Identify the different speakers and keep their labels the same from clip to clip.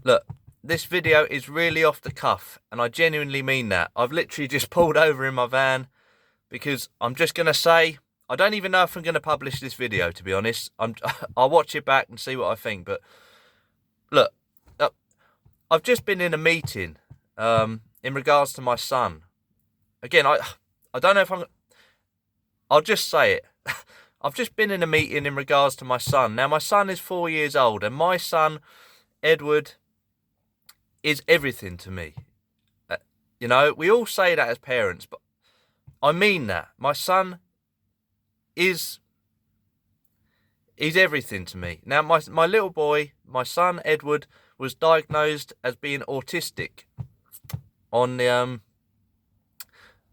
Speaker 1: Look, this video is really off the cuff, and I genuinely mean that. I've literally just pulled over in my van because I'm just going to say, I don't even know if I'm going to publish this video, to be honest. I'll watch it back and see what I think. But look, uh, I've just been in a meeting in regards to my son. Again, I don't know if I'll just say it. I've just been in a meeting in regards to my son. Now, my son is 4 years old, and my son, Edward, is everything to me. We all say that as parents, but I mean that. My son is everything to me. Now, my little boy, my son Edward, was diagnosed as being autistic on the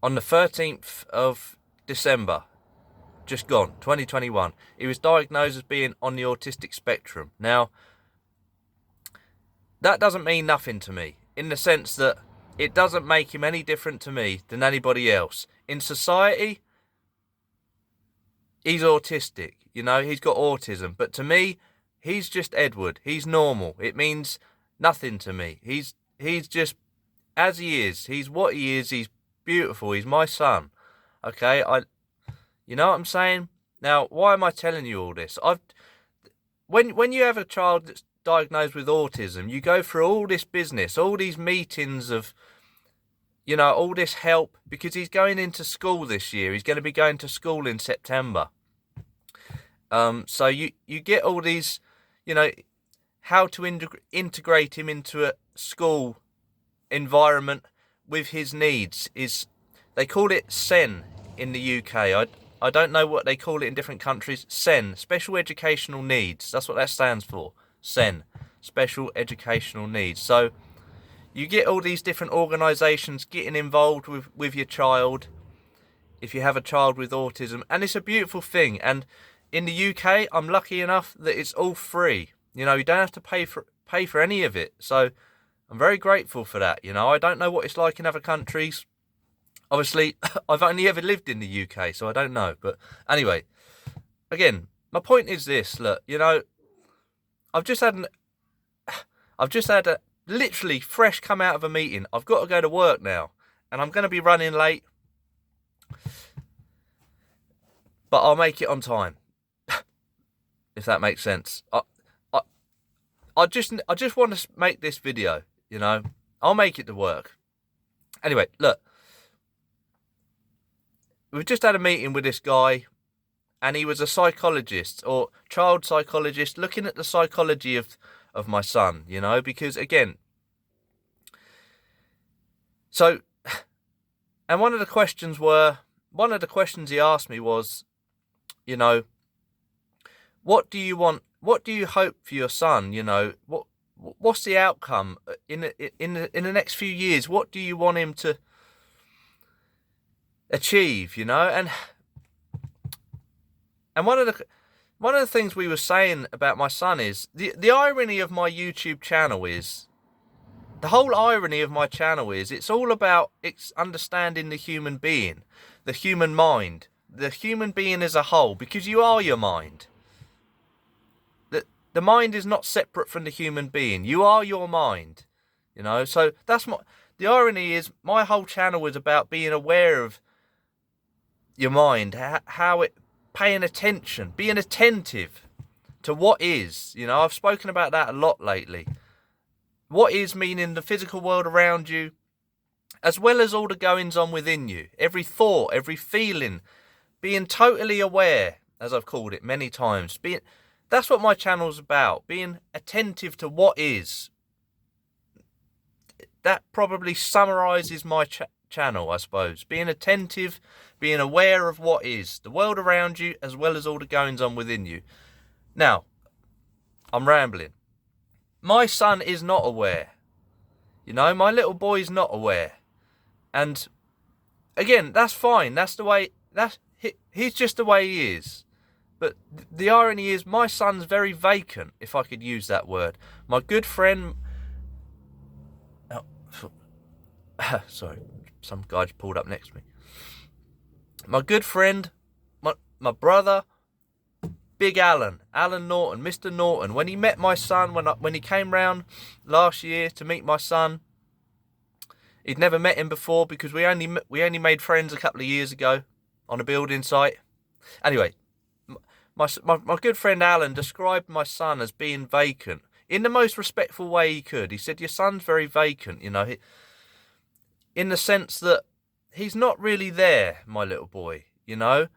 Speaker 1: 13th of December, just gone, 2021. He was diagnosed as being on the autistic spectrum. Now, that doesn't mean nothing to me, in the sense that it doesn't make him any different to me than anybody else. In society, he's autistic, he's got autism. But to me, he's just Edward. He's normal. It means nothing to me. He's just as he is. He's what he is. He's beautiful. He's my son. Okay, you know what I'm saying? Now, why am I telling you all this? When you have a child that's diagnosed with autism, you go through all this business, all these meetings of, all this help, because he's going into school this year. He's going to be going to school in September. So you get all these, how to integrate him into a school environment with his needs. They call it SEN in the UK. I don't know what they call it in different countries. SEN, Special Educational Needs. That's what that stands for. SEN, Special Educational Needs. So you get all these different organisations getting involved with your child if you have a child with autism, and it's a beautiful thing. And in the UK, I'm lucky enough that it's all free. You don't have to pay for any of it. So I'm very grateful for that. I don't know what it's like in other countries. Obviously, I've only ever lived in the UK, so I don't know. But anyway, again, my point is this. Look, I've just had a literally fresh come out of a meeting. I've got to go to work now, and I'm going to be running late, but I'll make it on time, if that makes sense. I just want to make this video. I'll make it to work. Anyway, look, we've just had a meeting with this guy, and he was a psychologist or child psychologist looking at the psychology of my son, because again, and one of the questions he asked me was, what do you want? What do you hope for your son? What's the outcome in the next few years? What do you want him to achieve? And one of the things we were saying about my son is the irony of my YouTube channel is, the whole irony of my channel is, it's all about understanding the human being, the human mind, the human being as a whole, because you are your mind. The mind is not separate from the human being. You are your mind, So the irony is, my whole channel is about being aware of your mind, how it, paying attention, being attentive to what is. I've spoken about that a lot lately. What is, meaning the physical world around you, as well as all the goings on within you. Every thought, every feeling, being totally aware, as I've called it many times. That's what my channel's about, being attentive to what is. That probably summarises my channel, I suppose. Being attentive, being aware of what is, the world around you, as well as all the goings on within you. Now, I'm rambling. My son is not aware. My little boy's not aware. And again, that's fine. That's the way, he's just the way he is. But the irony is, my son's very vacant, if I could use that word. My good friend, sorry, some guy just pulled up next to me. My good friend, my brother, Big Alan Norton, Mr. Norton. When he met my son, when he came round last year to meet my son, he'd never met him before because we only made friends a couple of years ago on a building site. Anyway, my good friend Alan described my son as being vacant in the most respectful way he could. He said, "Your son's very vacant, you know, in the sense that he's not really there, my little boy, you know.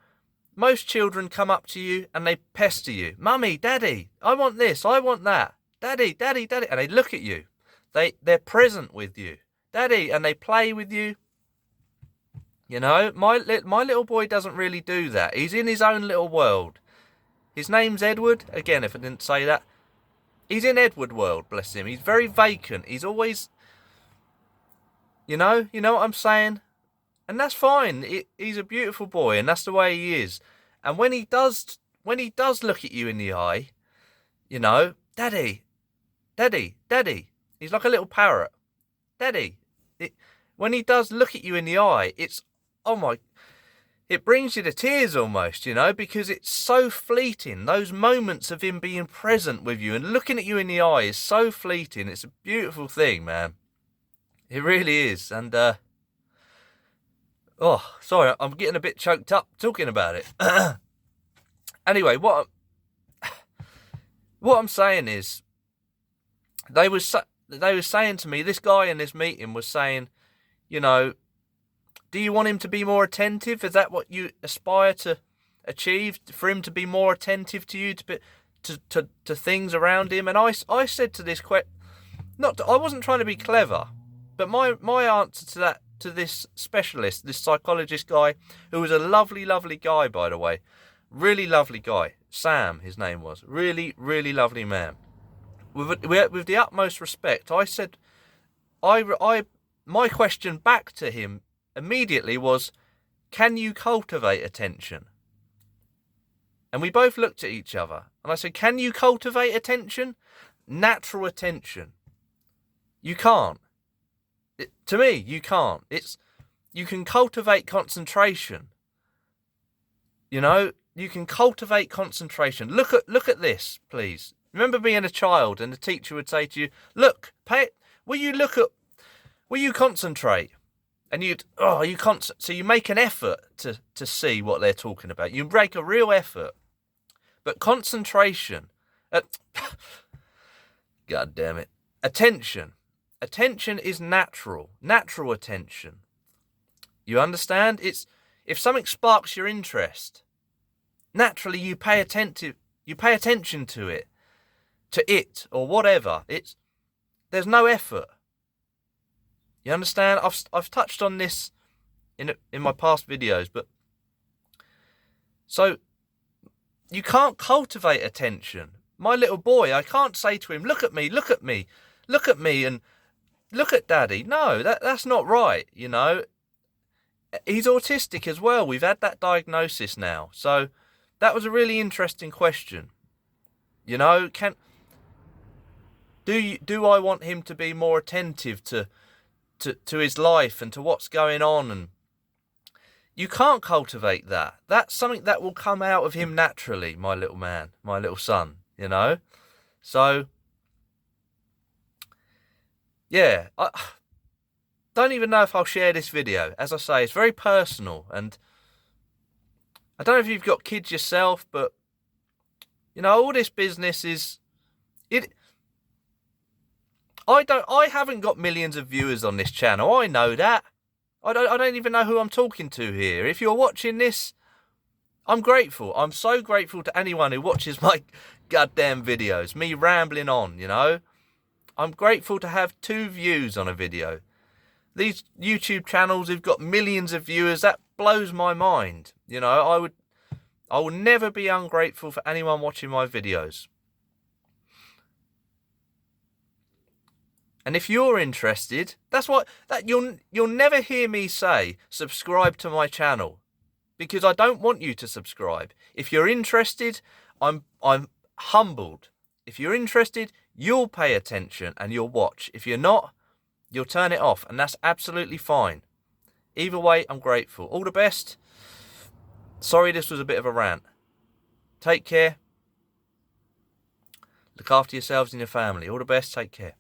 Speaker 1: Most children come up to you and they pester you. Mummy, Daddy, I want this, I want that. Daddy, Daddy, Daddy." And they look at you. They're present with you. Daddy, and they play with you. You know, my little boy doesn't really do that. He's in his own little world. His name's Edward. Again, if I didn't say that. He's in Edward world, bless him. He's very vacant. He's always, you know what I'm saying? And that's fine. He's a beautiful boy, and that's the way he is. And when he does look at you in the eye, you know, Daddy, Daddy, Daddy. He's like a little parrot. Daddy. When he does look at you in the eye, it brings you to tears almost, you know, because it's so fleeting. Those moments of him being present with you and looking at you in the eye is so fleeting. It's a beautiful thing, man. It really is. And, sorry, I'm getting a bit choked up talking about it. Anyway, what I'm saying is, they were saying to me, this guy in this meeting was saying, you know, do you want him to be more attentive? Is that what you aspire to achieve? For him to be more attentive to you, to things around him? And I said to this I wasn't trying to be clever, but my answer to that, to this specialist, this psychologist guy, who was a lovely, lovely guy, by the way, really lovely guy, Sam, his name was, really, really lovely man. With the utmost respect, I said, my question back to him immediately was, can you cultivate attention? And we both looked at each other, and I said, can you cultivate attention? Natural attention. You can't. To me, you can't. You can cultivate concentration. You know, you can cultivate concentration. Look at this, please. Remember being a child and the teacher would say to you, look, will you concentrate? And so you make an effort to see what they're talking about. You make a real effort. But concentration, God damn it, attention is natural attention. You understand? If something sparks your interest, naturally you pay attention to it or whatever. There's no effort. You understand? I've touched on this in my past videos, but so you can't cultivate attention. My little boy, I can't say to him, look at me, look at me, look at me, and look at Daddy. No, that's not right. You know, he's autistic as well. We've had that diagnosis now, so that was a really interesting question. You know, do I want him to be more attentive to his life and to what's going on? And you can't cultivate that. That's something that will come out of him naturally, my little man, my little son, you know? So, yeah, I don't even know if I'll share this video. As I say, it's very personal, and I don't know if you've got kids yourself, but, you know, all this business is... I haven't got millions of viewers on this channel. I know that. I don't even know who I'm talking to here. If you're watching this, I'm grateful. I'm so grateful to anyone who watches my goddamn videos. Me rambling on, you know. I'm grateful to have 2 views on a video. These YouTube channels who've got millions of viewers, that blows my mind. You know, I will never be ungrateful for anyone watching my videos. And if you're interested, you'll never hear me say, subscribe to my channel, because I don't want you to subscribe. If you're interested, I'm humbled. If you're interested, you'll pay attention and you'll watch. If you're not, you'll turn it off, and that's absolutely fine. Either way, I'm grateful. All the best. Sorry this was a bit of a rant. Take care. Look after yourselves and your family. All the best. Take care.